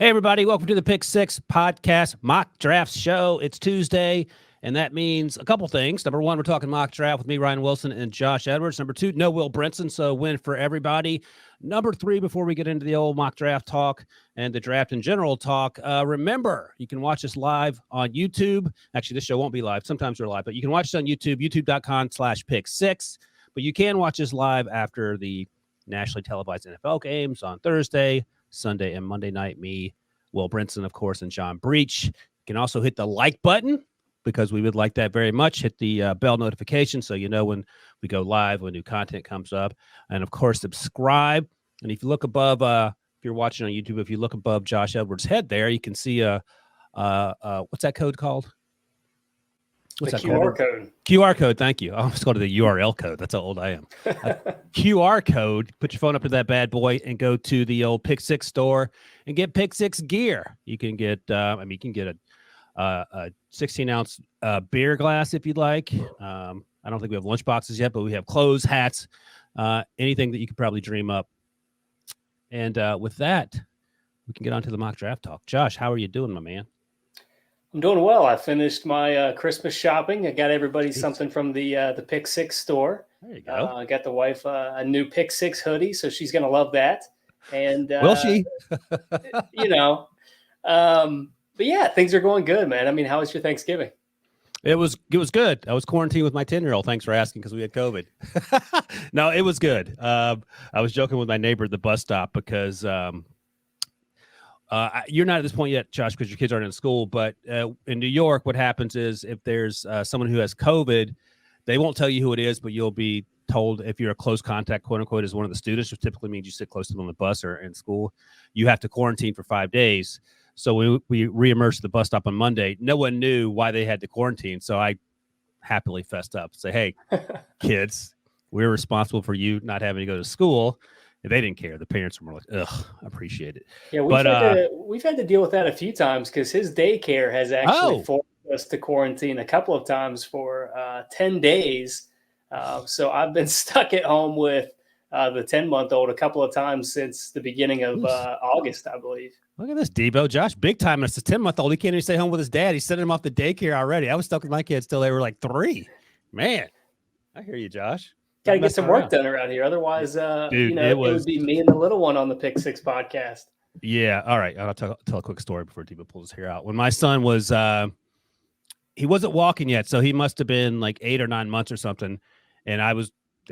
Hey, everybody, welcome to the Pick Six Podcast Mock Draft Show. It's Tuesday, and that means a couple things. Number one, we're talking mock draft with me, Ryan Wilson, and Josh Edwards. Number two, no Will Brinson, so win for everybody. Number three, before we get into the old mock draft talk and the draft in general talk, remember, you can watch us live on YouTube. Actually, this show won't be live. Sometimes we're live, but you can watch us on YouTube, youtube.com/pick6. But you can watch us live after the nationally televised NFL games on Thursday, Sunday, and Monday night. Me, Will Brinson, of course, and John Breach. You can also hit the like button because we would like that very much. Hit the bell notification so you know when we go live, when new content comes up. And, of course, subscribe. And if you look above, if you're watching on YouTube, if you look above Josh Edwards' head there, you can see what's that code called? What's the QR code. QR code, thank you. I almost called it the URL code. That's how old I am. QR code, put your phone up to that bad boy and go to the old Pick Six store and get Pick Six gear. You can get, you can get a 16-ounce beer glass if you'd like. I don't think we have lunch boxes yet, but we have clothes, hats, anything that you could probably dream up. And with that, we can get on to the mock draft talk. Josh, how are you doing, my man? I'm doing well. I finished my Christmas shopping. I got everybody something from the Pick Six store. There you go. I got the wife a new Pick Six hoodie, so she's going to love that. And will she? But yeah, things are going good, man. I mean, how was your Thanksgiving? It was good. I was quarantined with my 10-year-old. Thanks for asking, because we had COVID. No, it was good. I was joking with my neighbor at the bus stop because you're not at this point yet, Josh, because your kids aren't in school. But in New York, what happens is if there's someone who has COVID, they won't tell you who it is, but you'll be told if you're a close contact, quote unquote, as one of the students, which typically means you sit close to them on the bus or in school, you have to quarantine for 5 days. So we reemerged at the bus stop on Monday. No one knew why they had to quarantine. So I happily fessed up, say, hey, kids, we're responsible for you not having to go to school. They didn't care. The parents were more like, ugh, I appreciate it. Yeah, we've had to deal with that a few times because his daycare has actually forced us to quarantine a couple of times for 10 days. So I've been stuck at home with the 10-month-old a couple of times since the beginning of August, I believe. Look at this, Debo. Josh, big time. And it's a 10-month-old. He can't even stay home with his dad. He's sending him off to daycare already. I was stuck with my kids till they were like 3. Man, I hear you, Josh. Got to get some work done around here. Otherwise, dude, it would be me and the little one on the Pick Six podcast. Yeah. All right. I'll tell a quick story before Debo pulls his hair out. When my son was, he wasn't walking yet. So he must have been like 8 or 9 months or something. And I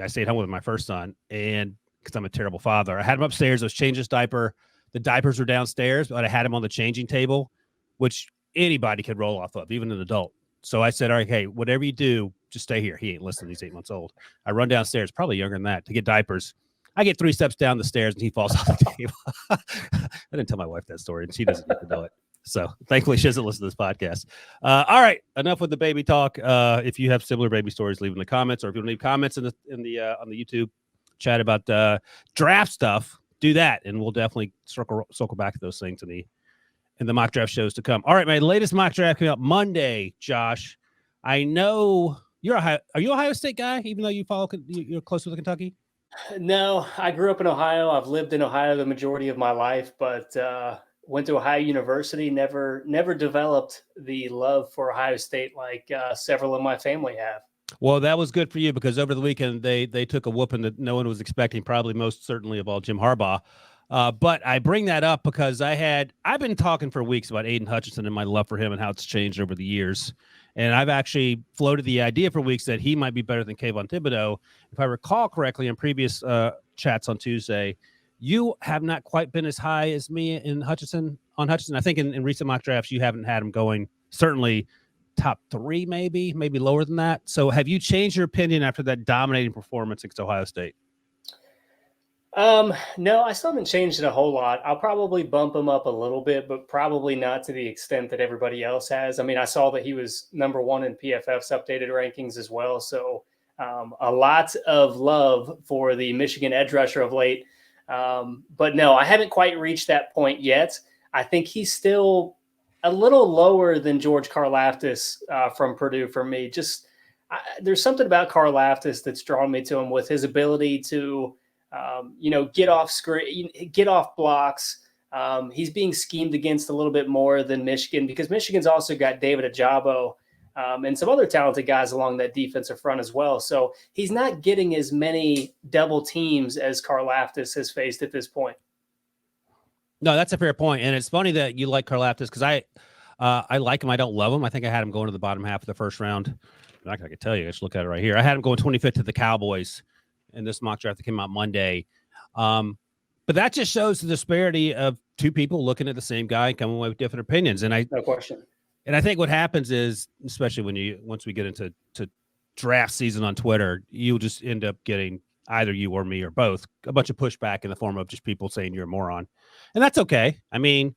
stayed home with my first son. And because I'm a terrible father, I had him upstairs. I was changing his diaper. The diapers were downstairs, but I had him on the changing table, which anybody could roll off of, even an adult. So I said, all right, hey, whatever you do, just stay here. He ain't listening. He's 8 months old. I run downstairs, probably younger than that, to get diapers. I get 3 steps down the stairs, and he falls off the table. I didn't tell my wife that story, and she doesn't get to know it. So thankfully, she doesn't listen to this podcast. All right, enough with the baby talk. If you have similar baby stories, leave in the comments, or if you want to leave comments on the YouTube chat about draft stuff, do that, and we'll definitely circle back to those things in the mock draft shows to come. All right, my latest mock draft came out Monday, Josh. I know are you Ohio State guy, even though you're close with Kentucky? No, I grew up in Ohio. I've lived in Ohio the majority of my life, but went to Ohio University, never developed the love for Ohio State like several of my family have. Well, that was good for you because over the weekend they took a whooping that no one was expecting, probably most certainly of all Jim Harbaugh. But I bring that up because I've been talking for weeks about Aidan Hutchinson and my love for him and how it's changed over the years. And I've actually floated the idea for weeks that he might be better than Kayvon Thibodeaux. If I recall correctly in previous chats on Tuesday, you have not quite been as high as me in Hutchinson. I think in recent mock drafts, you haven't had him going certainly top 3, maybe lower than that. So have you changed your opinion after that dominating performance against Ohio State? No, I still haven't changed it a whole lot. I'll probably bump him up a little bit, but probably not to the extent that everybody else has. I mean, I saw that he was number 1 in PFF's updated rankings as well. So a lot of love for the Michigan edge rusher of late. But no, I haven't quite reached that point yet. I think he's still a little lower than George Karlaftis from Purdue for me. There's something about Karlaftis that's drawn me to him with his ability to get off screen, get off blocks, He's being schemed against a little bit more than Michigan, because Michigan's also got David Ajabo and some other talented guys along that defensive front as well. So he's not getting as many double teams as Karlaftis has faced at this point. No, that's a fair point. And it's funny that you like Karlaftis, because I like him. I don't love him. I think I had him going to the bottom half of the first round. I can tell you, I just look at it right here. I had him going 25th to the Cowboys in this mock draft that came out Monday. But that just shows the disparity of two people looking at the same guy and coming away with different opinions. And no question. And I think what happens is, especially once we get into draft season on Twitter, you'll just end up getting, either you or me or both, a bunch of pushback in the form of just people saying you're a moron. And that's okay. I mean,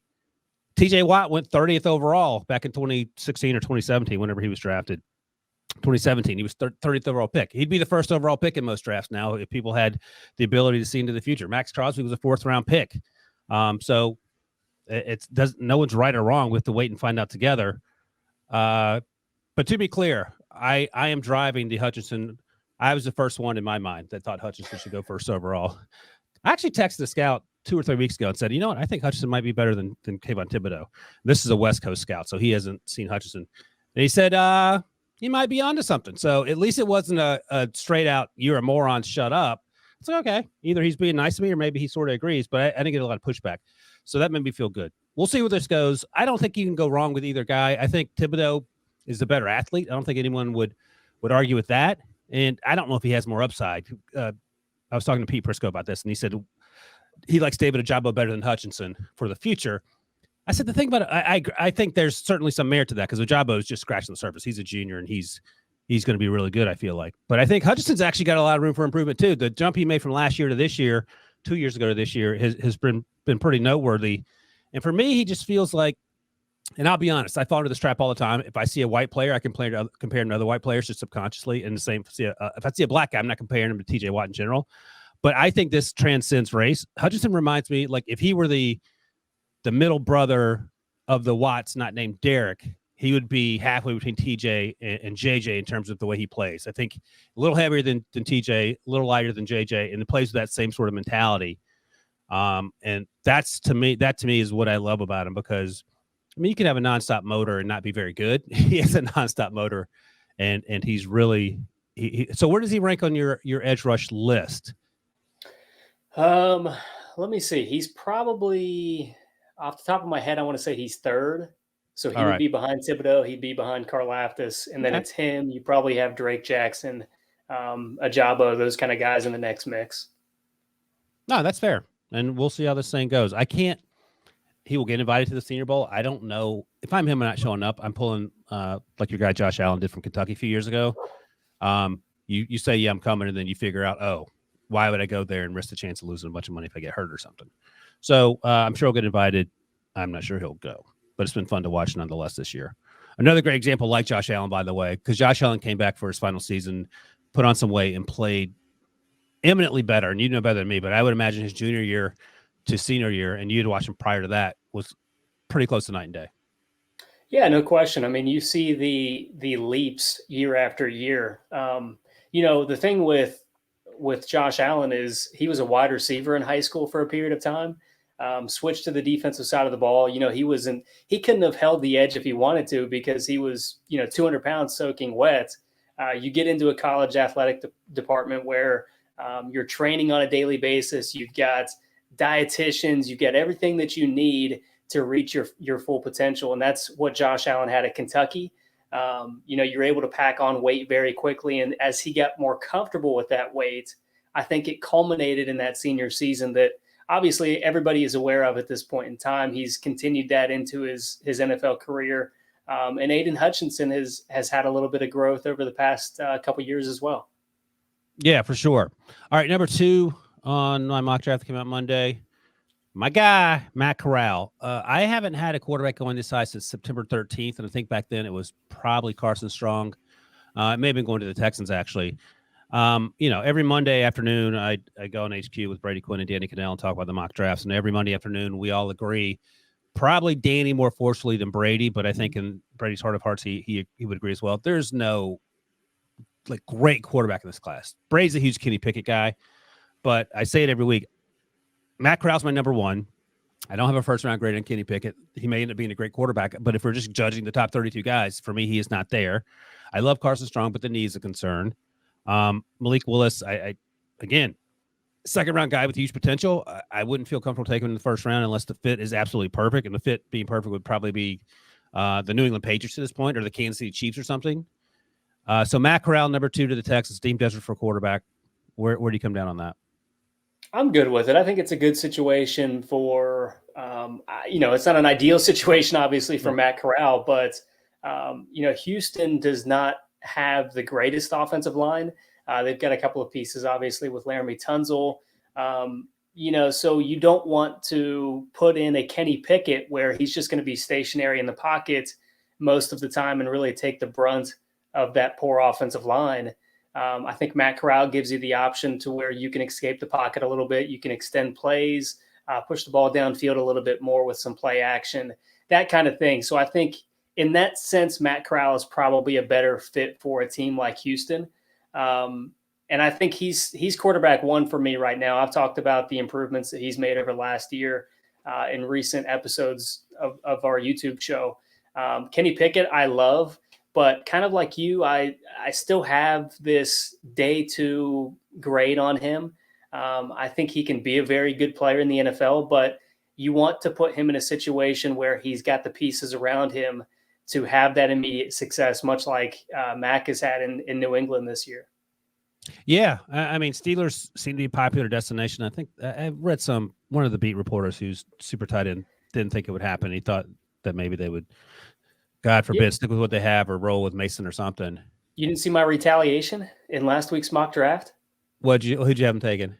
TJ Watt went 30th overall back in 2016 or 2017, whenever he was drafted. 2017, he was 30th overall pick. He'd be the first overall pick in most drafts now if people had the ability to see into the future. Max Crosby was a 4th round pick. So no one's right or wrong with the wait and find out together. But to be clear, I am driving the Hutchinson. I was the first one in my mind that thought Hutchinson should go first overall. I actually texted a scout 2 or 3 weeks ago and said, you know what, I think Hutchinson might be better than Kayvon Thibodeaux. This is a West Coast scout, so he hasn't seen Hutchinson. And he said, he might be onto something. So at least it wasn't a straight out, you're a moron, shut up. It's like, okay, either he's being nice to me or maybe he sort of agrees, but I didn't get a lot of pushback. So that made me feel good. We'll see where this goes. I don't think you can go wrong with either guy. I think Thibodeaux is the better athlete. I don't think anyone would argue with that. And I don't know if he has more upside. I was talking to Pete Prisco about this, and he said he likes David Ajabo better than Hutchinson for the future. I said, the thing about it, I think there's certainly some merit to that, because Ajabo is just scratching the surface. He's a junior, and he's going to be really good, I feel like. But I think Hutchinson's actually got a lot of room for improvement, too. The jump he made from last year to this year, 2 years ago to this year, has been pretty noteworthy. And for me, he just feels like, and I'll be honest, I fall into this trap all the time. If I see a white player, I can compare him to other white players just subconsciously. And the same, if I see a black guy, I'm not comparing him to TJ Watt in general. But I think this transcends race. Hutchinson reminds me, like, if he were the middle brother of the Watts not named Derek, he would be halfway between TJ and JJ in terms of the way he plays. I think a little heavier than TJ, a little lighter than JJ, and plays with that same sort of mentality. And that to me is what I love about him, because I mean, you can have a nonstop motor and not be very good. He has a nonstop motor, and he's really so where does he rank on your edge rush list? Let me see. He's probably, off the top of my head, I want to say he's 3rd. So he would be behind Thibodeaux. He'd be behind Karlaftis. And then it's him. You probably have Drake Jackson, Ajabo, those kind of guys in the next mix. No, that's fair. And we'll see how this thing goes. He will get invited to the Senior Bowl. I don't know if I'm him and not showing up. I'm pulling like your guy Josh Allen did from Kentucky a few years ago. You say, yeah, I'm coming. And then you figure out, oh, why would I go there and risk the chance of losing a bunch of money if I get hurt or something? So I'm sure he'll get invited. I'm not sure he'll go, but it's been fun to watch nonetheless this year. Another great example, like Josh Allen, by the way, because Josh Allen came back for his final season, put on some weight, and played eminently better. And you know better than me, but I would imagine his junior year to senior year, and you'd watch him prior to that, was pretty close to night and day. Yeah, no question. I mean, you see the leaps year after year. The thing with Josh Allen is he was a wide receiver in high school for a period of time, switched to the defensive side of the ball. He couldn't have held the edge if he wanted to, because he was, 200 pounds soaking wet. You get into a college athletic department where you're training on a daily basis. You've got dietitians, you get everything that you need to reach your full potential. And that's what Josh Allen had at Kentucky. You're able to pack on weight very quickly. And as he got more comfortable with that weight, I think it culminated in that senior season that obviously everybody is aware of at this point in time. He's continued that into his NFL career. And Aidan Hutchinson has had a little bit of growth over the past couple of years as well. Yeah, for sure. All right, number 2 on my mock draft that came out Monday, my guy, Matt Corral. I haven't had a quarterback going this high since September 13th, and I think back then it was probably Carson Strong. It may have been going to the Texans, actually. Every Monday afternoon, I go on HQ with Brady Quinn and Danny Cannell and talk about the mock drafts, and every Monday afternoon, we all agree, probably Danny more forcefully than Brady, but I think in Brady's heart of hearts, he would agree as well. There's no great quarterback in this class. Brady's a huge Kenny Pickett guy, but I say it every week. Matt Corral's my number 1. I don't have a first-round grade on Kenny Pickett. He may end up being a great quarterback, but if we're just judging the top 32 guys, for me, he is not there. I love Carson Strong, but the knee is a concern. Malik Willis, I again, second-round guy with huge potential. I wouldn't feel comfortable taking him in the first round unless the fit is absolutely perfect, and the fit being perfect would probably be the New England Patriots at this point or the Kansas City Chiefs or something. So Matt Corral, number 2 to the Texans, deemed desperate for quarterback. Where do you come down on that? I'm good with it. I think it's a good situation for, it's not an ideal situation, obviously, for Matt Corral, but, Houston does not have the greatest offensive line. They've got a couple of pieces, obviously, with Laramie Tunzel. So you don't want to put in a Kenny Pickett where he's just going to be stationary in the pocket most of the time and really take the brunt of that poor offensive line. I think Matt Corral gives you the option to where you can escape the pocket a little bit. You can extend plays, push the ball downfield a little bit more with some play action, that kind of thing. So I think in that sense, Matt Corral is probably a better fit for a team like Houston. And I think he's quarterback 1 for me right now. I've talked about the improvements that he's made over last year in recent episodes of our YouTube show. Kenny Pickett, I love. But kind of like you, I still have this day 2 grade on him. I think he can be a very good player in the NFL, but you want to put him in a situation where he's got the pieces around him to have that immediate success, much like Mac has had in New England this year. Yeah, I mean, Steelers seem to be a popular destination. I think I read one of the beat reporters who's super tight end didn't think it would happen. He thought that maybe they would, God forbid, stick with what they have or roll with Mason or something. You didn't see my retaliation in last week's mock draft? Who'd you have him taken?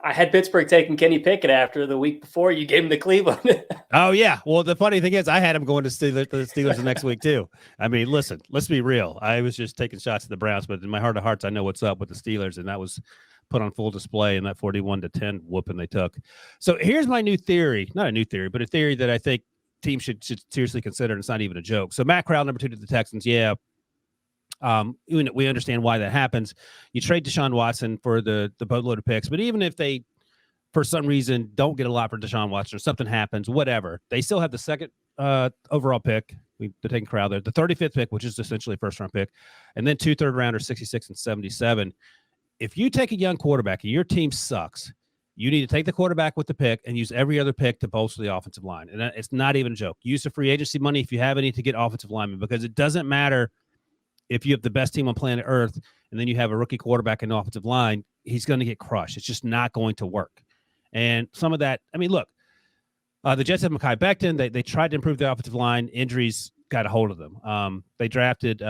I had Pittsburgh taking Kenny Pickett after the week before you gave him to Cleveland. Oh, yeah. Well, the funny thing is I had him going to the Steelers the next week, too. I mean, listen, let's be real. I was just taking shots at the Browns, but in my heart of hearts, I know what's up with the Steelers, and that was put on full display in that 41-10 whooping they took. So here's my new theory. Not a new theory, but a theory that I think teams should seriously consider, and it's not even a joke. So Matt Corral, number 2 to the Texans, yeah. We understand why that happens. You trade Deshaun Watson for the boatload of picks, but even if they, for some reason, don't get a lot for Deshaun Watson or something happens, whatever, they still have the second overall pick. They're taking Corral there, the 35th pick, which is essentially a first-round pick, and then 2 third-rounders, 66 and 77. If you take a young quarterback and your team sucks, you need to take the quarterback with the pick and use every other pick to bolster the offensive line. And it's not even a joke. Use the free agency money if you have any to get offensive linemen, because it doesn't matter if you have the best team on planet Earth and then you have a rookie quarterback in the offensive line, he's going to get crushed. It's just not going to work. And some of that, I mean, look, the Jets have Mekhi Becton. They tried to improve the offensive line. Injuries got a hold of them. They drafted,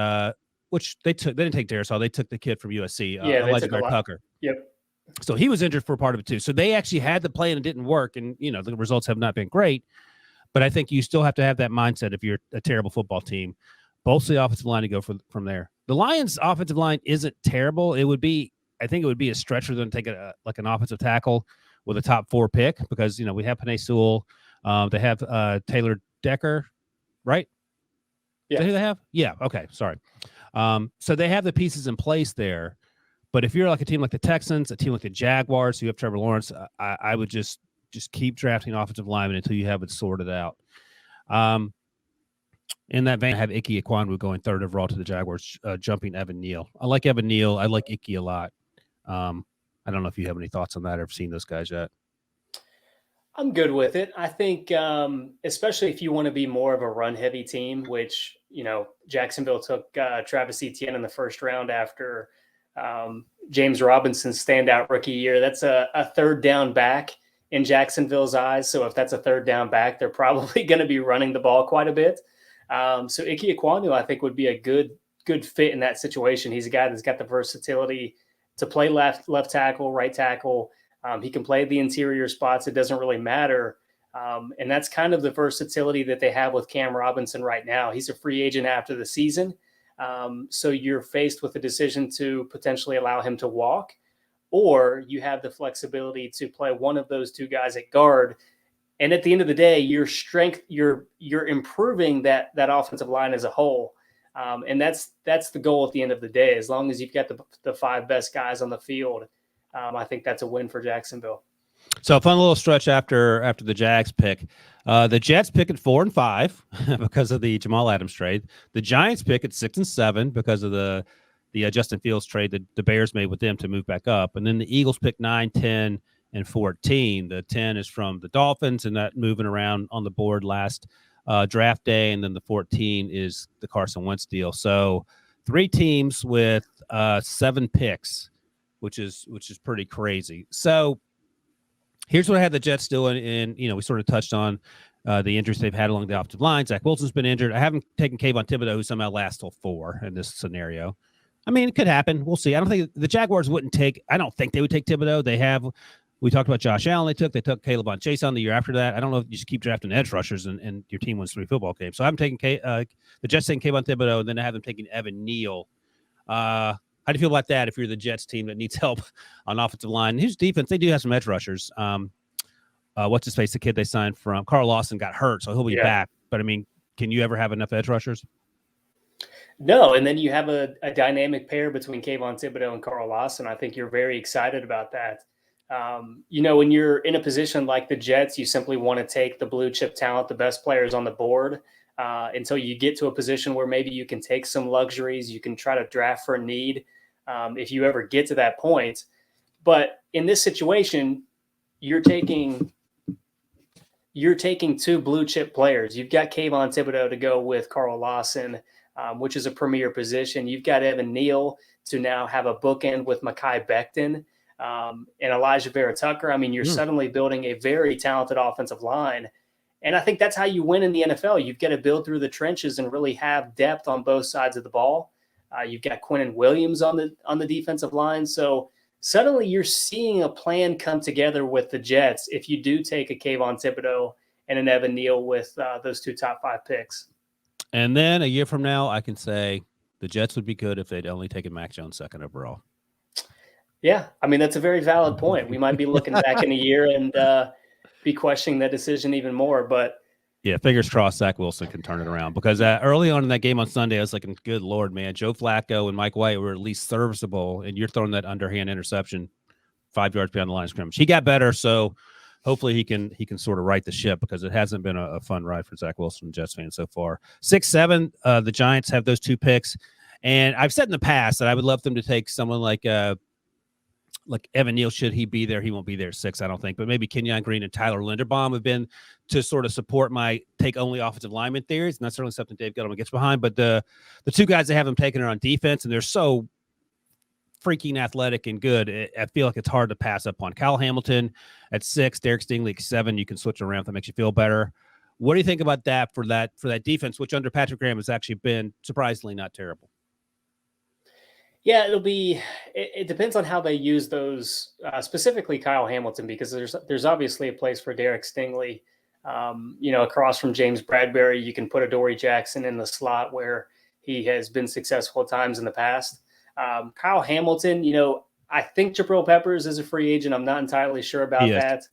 which they didn't take Darisaw. They took the kid from USC, Elijah Tucker. Yep. So he was injured for part of it too. So they actually had the plan and it didn't work. And, the results have not been great. But I think you still have to have that mindset if you're a terrible football team. Bolster the offensive line to go from there. The Lions' offensive line isn't terrible. I think it would be a stretch for them to take an offensive tackle with a top 4 pick because, we have Penei Sewell. They have Taylor Decker, right? Yeah. Is that who they have? Yeah. Okay. Sorry. So they have the pieces in place there. But if you're like a team like the Texans, a team like the Jaguars, who have Trevor Lawrence, I would just keep drafting offensive linemen until you have it sorted out. In that vein, I have Ike Ekwonu going 3rd overall to the Jaguars, jumping Evan Neal. I like Evan Neal. I like Ike a lot. I don't know if you have any thoughts on that or have seen those guys yet. I'm good with it. I think, especially if you want to be more of a run-heavy team, which, Jacksonville took Travis Etienne in the first round after James Robinson's standout rookie year. That's a third down back in Jacksonville's eyes. So if that's a third down back, they're probably going to be running the ball quite a bit. So Ike Ekwonu, I think, would be a good fit in that situation. He's a guy that's got the versatility to play left tackle, right tackle. He can play the interior spots. It doesn't really matter. And that's kind of the versatility that they have with Cam Robinson right now. He's a free agent after the season. So you're faced with a decision to potentially allow him to walk, or you have the flexibility to play one of those 2 guys at guard. And at the end of the day, you're improving that offensive line as a whole. And that's the goal at the end of the day. As long as you've got the 5 best guys on the field, I think that's a win for Jacksonville. So a fun little stretch after the Jags pick. The Jets pick at 4 and 5 because of the Jamal Adams trade. The Giants pick at 6 and 7 because of the Justin Fields trade that the Bears made with them to move back up. And then the Eagles pick 9, 10, and 14. The 10 is from the Dolphins, and that moving around on the board last draft day. And then the 14 is the Carson Wentz deal. So 3 teams with 7 picks, which is pretty crazy. So here's what I had the Jets doing, and we sort of touched on the injuries they've had along the offensive line. Zach Wilson's been injured. I haven't taken Kayvon Thibodeaux, who somehow lasts till 4 in this scenario. I mean, it could happen. We'll see. I don't think the Jaguars wouldn't take. I don't think they would take Thibodeaux. We talked about Josh Allen. They took Caleb Chase on the year after that. I don't know if you just keep drafting edge rushers and your team wins 3 football games. So I'm taking the Jets taking Kayvon Thibodeaux, and then I have them taking Evan Neal. How do you feel about that if you're the Jets team that needs help on offensive line? His defense, they do have some edge rushers. What's his face? The kid they signed from Carl Lawson got hurt, so he'll be back. But I mean, can you ever have enough edge rushers? No, and then you have a dynamic pair between Kayvon Thibodeaux and Carl Lawson. I think you're very excited about that. When you're in a position like the Jets, you simply want to take the blue chip talent, the best players on the board, until you get to a position where maybe you can take some luxuries. You can try to draft for a need if you ever get to that point. But in this situation, you're taking 2 blue chip players. You've got Kayvon Thibodeaux to go with Carl Lawson, which is a premier position. You've got Evan Neal to now have a bookend with Mekhi Becton and Elijah Vera Tucker. I mean, you're suddenly building a very talented offensive line. And I think that's how you win in the NFL. You've got to build through the trenches and really have depth on both sides of the ball. You've got Quinnen Williams on the defensive line. So suddenly you're seeing a plan come together with the Jets if you do take a Kayvon Thibodeaux and an Evan Neal with those 2 top 5 picks. And then a year from now, I can say the Jets would be good if they'd only taken Mac Jones 2nd overall. Yeah, I mean, that's a very valid point. We might be looking back in a year and be questioning that decision even more. But yeah, fingers crossed Zach Wilson can turn it around, because early on in that game on Sunday, I was like, good Lord, man, Joe Flacco and Mike White were at least serviceable, and you're throwing that underhand interception 5 yards beyond the line of scrimmage. He got better, so hopefully he can sort of right the ship, because it hasn't been a fun ride for Zach Wilson and Jets fans so far. 6, 7, the Giants have those 2 picks, and I've said in the past that I would love them to take someone like Evan Neal. Should he be there? He won't be there 6, I don't think. But maybe Kenyon Green and Tyler Linderbaum have been to sort of support my take only offensive lineman theories. And that's certainly something Dave Gettleman gets behind. But the 2 guys they have him taking are on defense, and they're so freaking athletic and good. I feel like it's hard to pass up on. Kyle Hamilton at 6, Derek Stingley at 7. You can switch around if that makes you feel better. What do you think about that for that defense, which under Patrick Graham has actually been surprisingly not terrible? Yeah, it depends on how they use those, specifically Kyle Hamilton, because there's obviously a place for Derek Stingley. Across from James Bradbury, you can put Adoree Jackson in the slot where he has been successful at times in the past. Kyle Hamilton, I think Jabril Peppers is a free agent. I'm not entirely sure about that.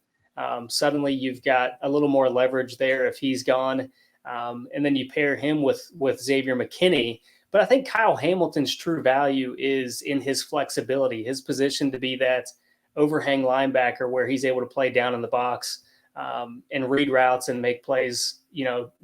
Suddenly you've got a little more leverage there if he's gone. And then you pair him with Xavier McKinney. But I think Kyle Hamilton's true value is in his flexibility, his position to be that overhang linebacker where he's able to play down in the box and read routes and make plays,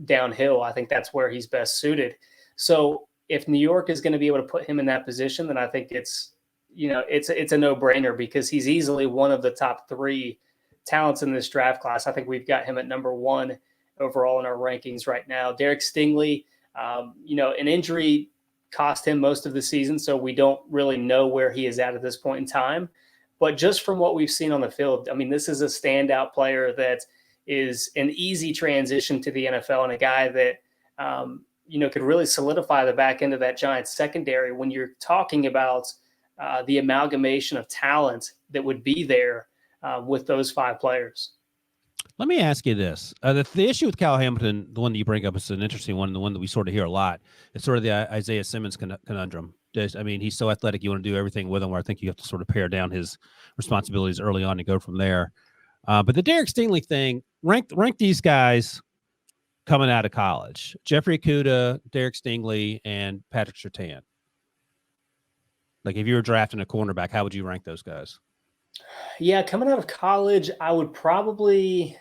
downhill. I think that's where he's best suited. So if New York is going to be able to put him in that position, then I think it's a no-brainer, because he's easily one of the top 3 talents in this draft class. I think we've got him at number 1 overall in our rankings right now. Derek Stingley, an injury cost him most of the season, so we don't really know where he is at this point in time. But just from what we've seen on the field, I mean, this is a standout player that is an easy transition to the NFL, and a guy that, could really solidify the back end of that Giants secondary when you're talking about the amalgamation of talent that would be there with those 5 players. Let me ask you this. The issue with Kyle Hamilton, the one that you bring up, is an interesting one, the one that we sort of hear a lot. It's sort of the Isaiah Simmons conundrum. I mean, he's so athletic, you want to do everything with him, where I think you have to sort of pare down his responsibilities early on and go from there. But the Derek Stingley thing, rank these guys coming out of college. Jeffrey Okudah, Derek Stingley, and Patrick Surtain. Like, if you were drafting a cornerback, how would you rank those guys? Yeah, coming out of college, I would probably,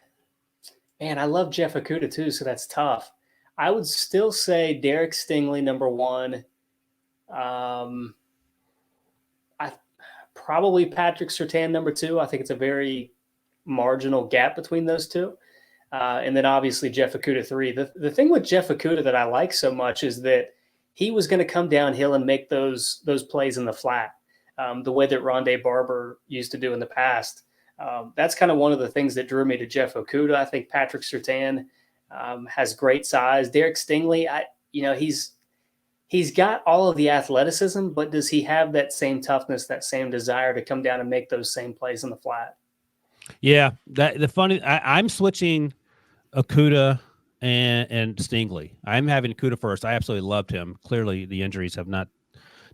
man, I love Jeff Okudah too, so that's tough. I would still say Derek Stingley, number one. Um, I probably Patrick Surtain, number two. I think it's a very marginal gap between those two. And then obviously Jeff Okudah three. The thing with Jeff Okudah that I like so much is that he was going to come downhill and make those plays in the flat, the way that Rondé Barber used to do in the past. That's kind of one of the things that drew me to Jeff Okudah. I think Patrick Surtain has great size. Derek Stingley, he's got all of the athleticism, but does he have that same toughness, that same desire to come down and make those same plays in the flat? Yeah, I'm switching Okudah and Stingley. I'm having Okudah first. I absolutely loved him. Clearly, the injuries have not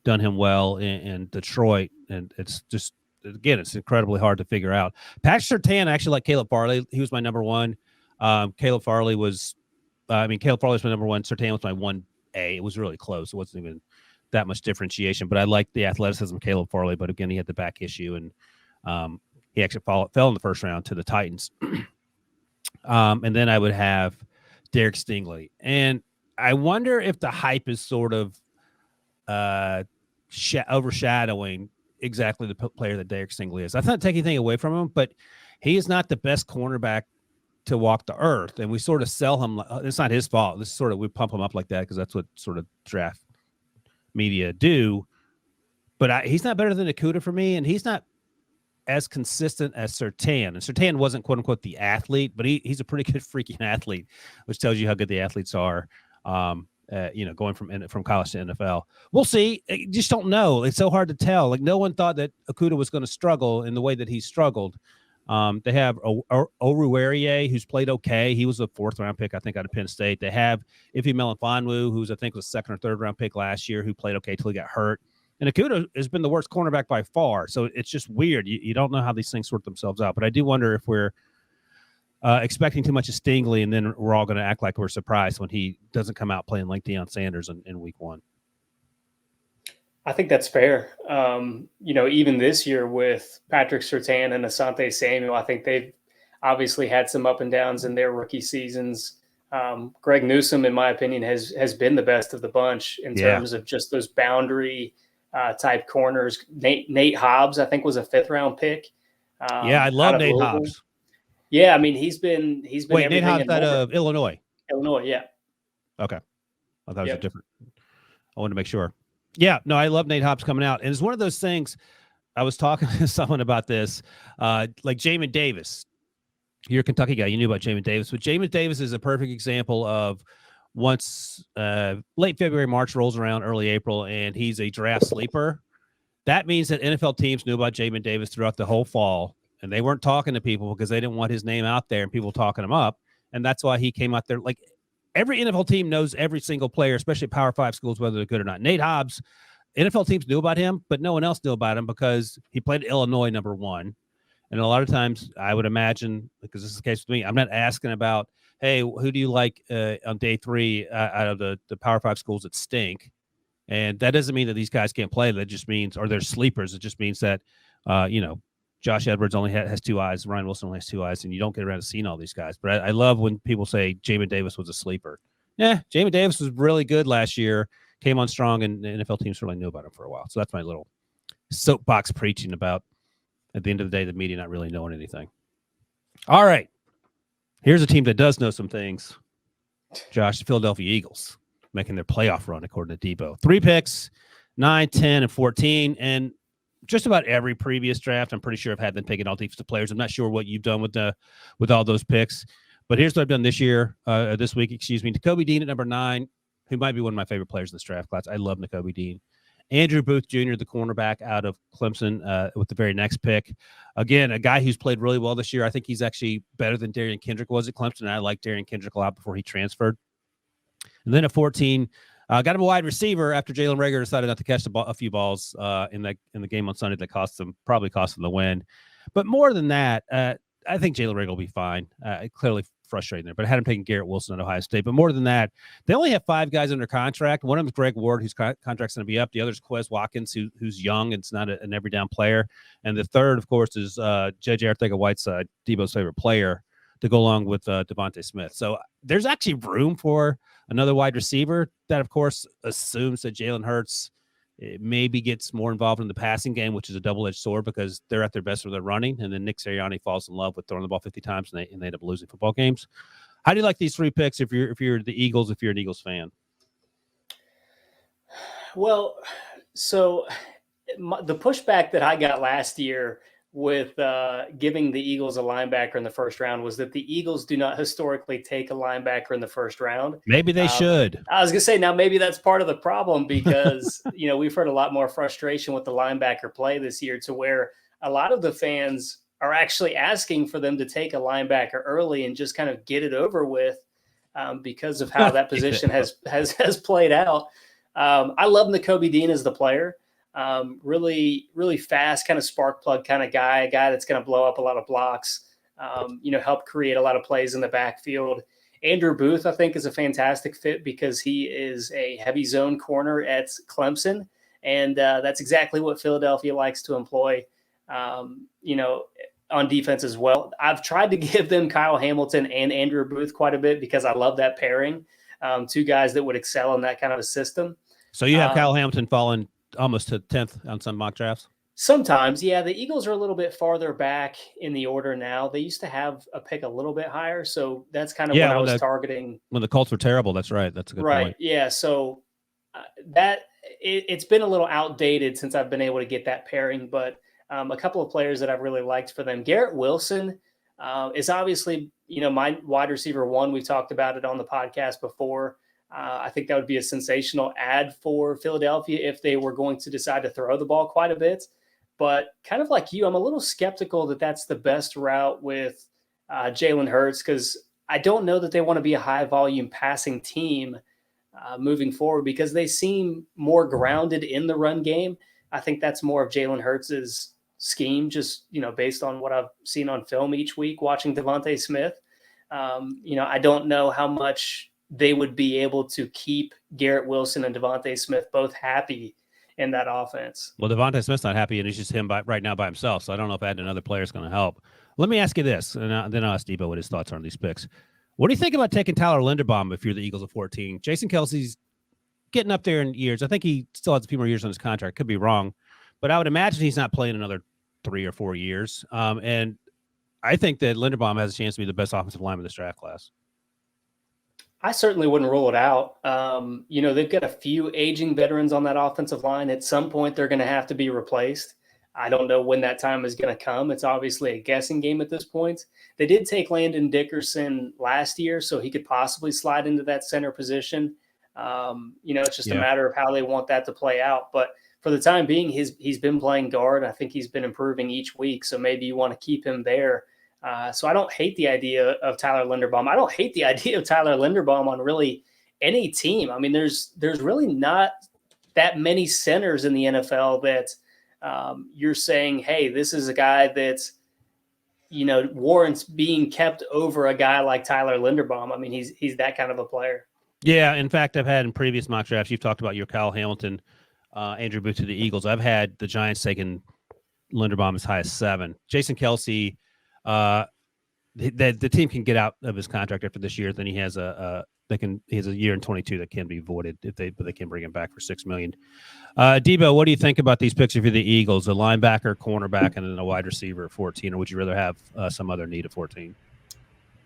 done him well in Detroit, and it's just, again, it's incredibly hard to figure out. Patrick Surtain, I actually like Caleb Farley. He was my number one. Caleb Farley was my number one. Surtain was my 1A. It was really close. It wasn't even that much differentiation, but I liked the athleticism of Caleb Farley. But again, he had the back issue, and he actually fell in the first round to the Titans. And then I would have Derek Stingley. And I wonder if the hype is sort of overshadowing exactly the player that Derek Stingley is. I don't take anything away from him, but he is not the best cornerback to walk the earth. And we sort of sell him. It's not his fault. This is sort of, we pump him up like that because that's what sort of draft media do. But he's not better than Okudah for me, and he's not as consistent as Surtain. And Surtain wasn't, quote unquote, the athlete, but he's a pretty good freaking athlete, which tells you how good the athletes are. Going from college to NFL. We'll see. You just don't know. It's so hard to tell. Like, no one thought that Okudah was going to struggle in the way that he struggled. They have Oruwariye, who's played okay. He was a 4th round pick, I think, out of Penn State. They have Ife Melifonwu, who's, I think, was a 2nd or 3rd round pick last year, who played okay till he got hurt. And Okudah has been the worst cornerback by far. So it's just weird. You don't know how these things sort themselves out. But I do wonder if we're expecting too much of Stingley, and then we're all going to act like we're surprised when he doesn't come out playing like Deion Sanders in week 1. I think that's fair. Even this year with Patrick Surtain and Asante Samuel, I think they've obviously had some up and downs in their rookie seasons. Greg Newsome, in my opinion, has been the best of the bunch in terms of just those boundary type corners. Nate Hobbs, I think, was a 5th round pick. I love Nate Hobbs. Yeah, I mean, he's been. Wait, Nate Hobbs out of Illinois. Illinois, yeah. Okay, I thought it was a different. I wanted to make sure. Yeah, no, I love Nate Hobbs coming out, and it's one of those things. I was talking to someone about this, like Jamin Davis. You're a Kentucky guy. You knew about Jamin Davis, but Jamin Davis is a perfect example of once late February, March rolls around, early April, and he's a draft sleeper. That means that NFL teams knew about Jamin Davis throughout the whole fall, and they weren't talking to people because they didn't want his name out there and people talking him up. And that's why he came out there. Like, every NFL team knows every single player, especially Power 5 schools, whether they're good or not. Nate Hobbs, NFL teams knew about him, but no one else knew about him because he played at Illinois, number 1. And a lot of times, I would imagine, because this is the case with me, I'm not asking about, hey, who do you like on day 3 out of the Power 5 schools that stink? And that doesn't mean that these guys can't play. That just means, or they're sleepers. It just means that, Josh Edwards only has 2 eyes. Ryan Wilson only has 2 eyes, and you don't get around to seeing all these guys. But I love when people say Jamin Davis was a sleeper. Yeah, Jamin Davis was really good last year, came on strong, and the NFL teams really knew about him for a while. So that's my little soapbox preaching about, at the end of the day, the media not really knowing anything. All right. Here's a team that does know some things. Josh, the Philadelphia Eagles, making their playoff run, according to Debo. 3 picks, 9, 10, and 14. And just about every previous draft, I'm pretty sure I've had them picking all defensive players. I'm not sure what you've done with all those picks. But here's what I've done this week. Nakobe Dean at number 9, who might be one of my favorite players in this draft class. I love Nakobe Dean. Andrew Booth Jr., the cornerback out of Clemson, with the very next pick. Again, a guy who's played really well this year. I think he's actually better than Darian Kendrick was at Clemson. And I liked Darian Kendrick a lot before he transferred. And then at 14, got him a wide receiver after Jalen Reagor decided not to catch a few balls in the game on Sunday that probably cost them the win. But more than that, I think Jalen Reagor will be fine. Clearly frustrating there. But I had him taking Garrett Wilson at Ohio State. But more than that, they only have 5 guys under contract. One of them is Greg Ward, whose contract's going to be up. The other is Quez Watkins, who's young and it's not an every down player. And the third, of course, is J.J. Arcega-Whiteside, Debo's favorite player, to go along with Devontae Smith. So there's actually room for another wide receiver. That, of course, assumes that Jalen Hurts maybe gets more involved in the passing game, which is a double-edged sword because they're at their best when they're running, and then Nick Sirianni falls in love with throwing the ball 50 times, and they end up losing football games. How do you like these 3 picks if you're the Eagles, if you're an Eagles fan? Well, so the pushback that I got last year with giving the Eagles a linebacker in the first round was that the Eagles do not historically take a linebacker in the first round. Maybe they should. I was going to say, now maybe that's part of the problem because, we've heard a lot more frustration with the linebacker play this year to where a lot of the fans are actually asking for them to take a linebacker early and just kind of get it over with because of how that position has played out. I love Nakobe Dean as the player. Really, really fast, kind of spark plug kind of guy, a guy that's going to blow up a lot of blocks, help create a lot of plays in the backfield. Andrew Booth, I think, is a fantastic fit because he is a heavy zone corner at Clemson, and that's exactly what Philadelphia likes to employ, on defense as well. I've tried to give them Kyle Hamilton and Andrew Booth quite a bit because I love that pairing, 2 guys that would excel in that kind of a system. So you have Kyle Hamilton falling almost to 10th on some mock drafts? Sometimes, yeah. The Eagles are a little bit farther back in the order now. They used to have a pick a little bit higher, so that's kind of what I was targeting. When the Colts were terrible, that's right. That's a good point. Yeah, so it's been a little outdated since I've been able to get that pairing, but a couple of players that I've really liked for them. Garrett Wilson is obviously, my wide receiver 1. We've talked about it on the podcast before. I think that would be a sensational add for Philadelphia if they were going to decide to throw the ball quite a bit. But kind of like you, I'm a little skeptical that that's the best route with Jalen Hurts because I don't know that they want to be a high-volume passing team moving forward because they seem more grounded in the run game. I think that's more of Jalen Hurts' scheme, just, based on what I've seen on film each week watching Devontae Smith. I don't know how much they would be able to keep Garrett Wilson and Devontae Smith both happy in that offense. Well, Devontae Smith's not happy, and it's just him right now by himself, so I don't know if adding another player is going to help. Let me ask you this, and then I'll ask Debo what his thoughts are on these picks. What do you think about taking Tyler Linderbaum if you're the Eagles at 14? Jason Kelsey's getting up there in years. I think he still has a few more years on his contract. Could be wrong, but I would imagine he's not playing another 3 or 4 years. And I think that Linderbaum has a chance to be the best offensive lineman in this draft class. I certainly wouldn't rule it out. They've got a few aging veterans on that offensive line. At some point, they're going to have to be replaced. I don't know when that time is going to come. It's obviously a guessing game at this point. They did take Landon Dickerson last year, so he could possibly slide into that center position. It's just a matter of how they want that to play out. But for the time being, he's been playing guard. I think he's been improving each week, so maybe you want to keep him there. So I don't hate the idea of Tyler Linderbaum. I don't hate the idea of Tyler Linderbaum on really any team. I mean, there's really not that many centers in the NFL that you're saying, hey, this is a guy that's, warrants being kept over a guy like Tyler Linderbaum. I mean, he's that kind of a player. Yeah. In fact, I've had in previous mock drafts, you've talked about your Kyle Hamilton, Andrew Booth to the Eagles. I've had the Giants taking Linderbaum as high as 7. Jason Kelsey, the team can get out of his contract after this year. Then he has a year in 22 that can be voided but they can bring him back for $6 million. Debo, what do you think about these picks if you're the Eagles? A linebacker, cornerback, and then a wide receiver at 14, or would you rather have some other need at 14?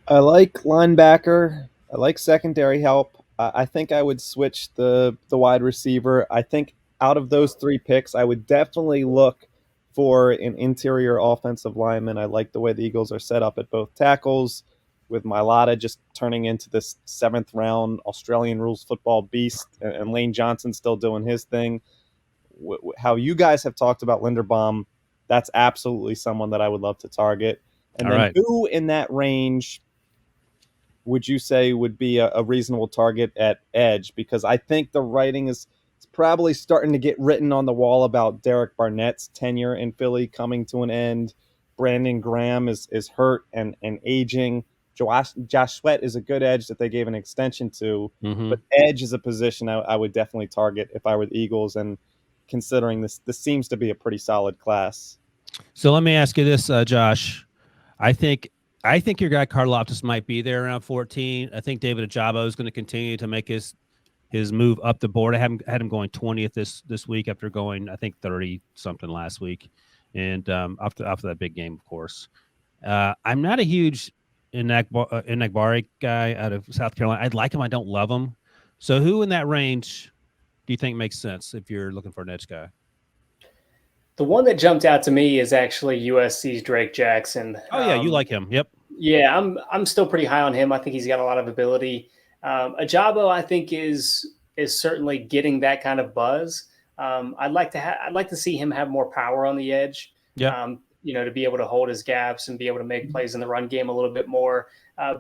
I like linebacker. I like secondary help. I think I would switch the wide receiver. I think out of those 3 picks, I would definitely look for an interior offensive lineman. I like the way the Eagles are set up at both tackles, with Mailata just turning into this 7th round Australian rules football beast, and Lane Johnson still doing his thing. How you guys have talked about Linderbaum, that's absolutely someone that I would love to target. And then who in that range would you say would be a reasonable target at edge? Because I think the writing is probably starting to get written on the wall about Derek Barnett's tenure in Philly coming to an end. Brandon Graham is hurt and aging. Josh Sweat is a good edge that they gave an extension to, but edge is a position I would definitely target if I were the Eagles. And considering this seems to be a pretty solid class. So let me ask you this, Josh. I think your guy Karlaftis might be there around 14. I think David Ojabo is going to continue to make his move up the board. I had him going 20th this week after going, I think, 30 something last week, and after that big game, of course. I'm not a huge Enagbare guy out of South Carolina. I like him. I don't love him. So who in that range do you think makes sense if you're looking for an edge guy? The one that jumped out to me is actually USC's Drake Jackson. Oh yeah, you like him. Yep. Yeah, I'm still pretty high on him. I think he's got a lot of ability. Ojabo, I think, is certainly getting that kind of buzz. I'd like to see him have more power on the edge. Yeah. To be able to hold his gaps and be able to make plays in the run game a little bit more,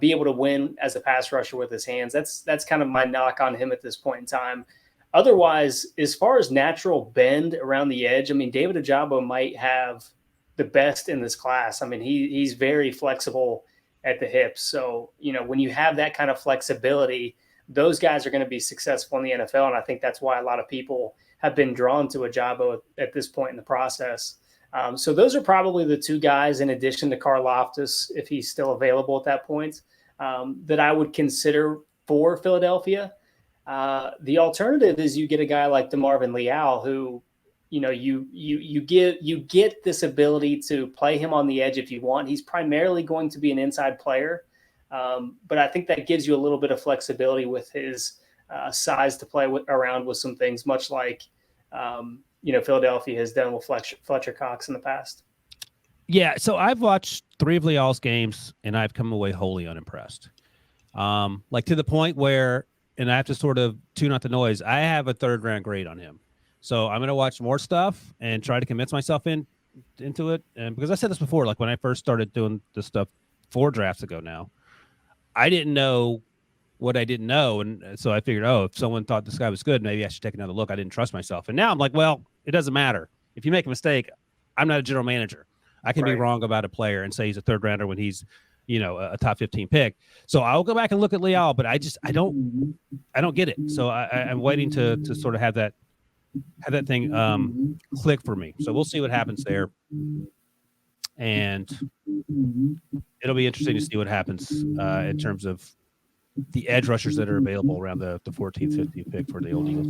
be able to win as a pass rusher with his hands. That's kind of my knock on him at this point in time. Otherwise, as far as natural bend around the edge, I mean, David Ojabo might have the best in this class. I mean, he's very flexible at the hips. So, when you have that kind of flexibility, those guys are going to be successful in the NFL. And I think that's why a lot of people have been drawn to Ojabo at this point in the process. So those are probably the two guys, in addition to Karlaftis, if he's still available at that point, that I would consider for Philadelphia. The alternative is you get a guy like DeMarvin Leal, who, you get this ability to play him on the edge if you want. He's primarily going to be an inside player, but I think that gives you a little bit of flexibility with his size to play around with some things, much like Philadelphia has done with Fletcher Cox in the past. Yeah, so I've watched 3 of Leal's games, and I've come away wholly unimpressed. Like to the point where, and I have to sort of tune out the noise, I have a 3rd-round grade on him. So I'm going to watch more stuff and try to convince myself into it. And because I said this before, like when I first started doing this stuff 4 drafts ago now, I didn't know what I didn't know. And so I figured, if someone thought this guy was good, maybe I should take another look. I didn't trust myself. And now I'm like, well, it doesn't matter. If you make a mistake, I'm not a general manager. I can be wrong about a player and say he's a 3rd-rounder when he's, a top 15 pick. So I'll go back and look at Leal, but I don't get it. So I'm waiting to sort of have that thing click for me. So we'll see what happens there. And it'll be interesting to see what happens in terms of the edge rushers that are available around the 14th, 15th pick for the old Eagles.